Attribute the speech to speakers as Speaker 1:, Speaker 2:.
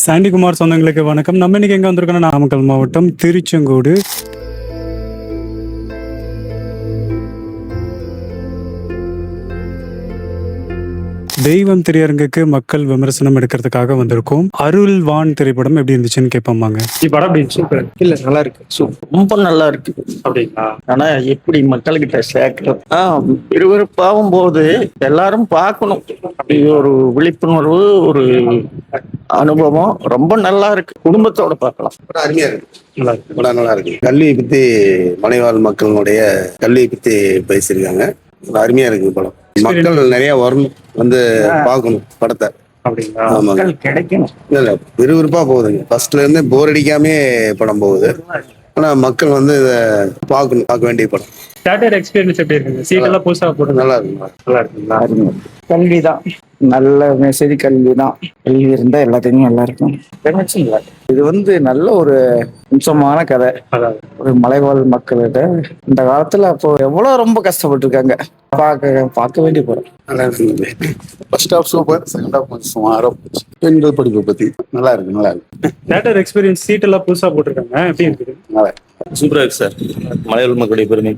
Speaker 1: சாண்டிகுமார் சொந்தங்களுக்கு வணக்கம். நம்ம இன்னைக்கு எங்க வந்திருக்கோம்னா நாமக்கல் மாவட்டம் திருச்செங்கோடு. தெய்வம் திரையரங்குக்கு மக்கள் விமர்சனம் எடுக்கிறதுக்காக வந்திருக்கோம். அருள்வான் திரைப்படம் எப்படி இருந்துச்சுன்னு கேட்பாங்க.
Speaker 2: படம் அப்படி சூப்பர் இல்ல, நல்லா இருக்கு, சூப்பர், ரொம்ப நல்லா இருக்கு. அப்படிங்களா? ஆனா எப்படி மக்கள்கிட்ட சேர்க்கறது விறுவிறுப்பாகும் போது எல்லாரும் பார்க்கணும். அப்படி ஒரு விழிப்புணர்வு, ஒரு அனுபவம் ரொம்ப நல்லா இருக்கு. குடும்பத்தோட பார்க்கலாம்.
Speaker 3: அருமையா இருக்கு. நல்லா இருக்கு. படம் நல்லா இருக்கு. கல்வியை பத்தி, மலைவாழ் மக்களுடைய கல்வியை பத்தி பேசியிருக்காங்க. அருமையா இருக்கு படம். மக்கள் நிறைய வரணும், வந்து பார்க்கணும் படத்தை.
Speaker 2: அப்படிங்களா?
Speaker 3: ஆமாங்க,
Speaker 2: கிடைக்கணும்.
Speaker 3: இல்ல விறுவிறுப்பா போகுதுங்க. ஃபர்ஸ்ட்ல இருந்து போர் அடிக்காமே படம் போகுது. ஆனா மக்கள் வந்து இதை பார்க்க வேண்டிய படம்.
Speaker 2: தியேட்டர் எக்ஸ்பீரியன்ஸ் எப்படி இருக்குங்க? சீட் எல்லாம் புதுசா போட்டு
Speaker 3: நல்லா இருக்குங்களா?
Speaker 2: நல்லா இருக்குங்களா?
Speaker 4: கல்விதான், நல்ல மெசேஜ். கல்விதான், கல்வி இருந்தா எல்லாத்துக்குமே நல்லா இருக்கும். இது நல்ல ஒரு அம்சமான கதை. ஒரு மலைவாழ் மக்கள்கிட்ட இந்த காலத்துல அப்போ எவ்வளவு ரொம்ப கஷ்டப்பட்டு இருக்காங்க. பார்க்க வேண்டிய படம்.
Speaker 3: நல்லா இருக்குங்க. First half super, second half கொஞ்சம் சுமாரா போச்சு. பெண்கள் படிப்பை பத்தி நல்லா இருக்கு. நல்லா இருக்கு.
Speaker 2: தியேட்டர் எக்ஸ்பீரியன்ஸ் சீட் எல்லாம் புதுசா போட்டிருக்காங்க. எப்படி இருக்குது?
Speaker 3: நல்லா
Speaker 5: சூப்பரா இருக்கு சார். மலையாள மக்களுடைய பெருமை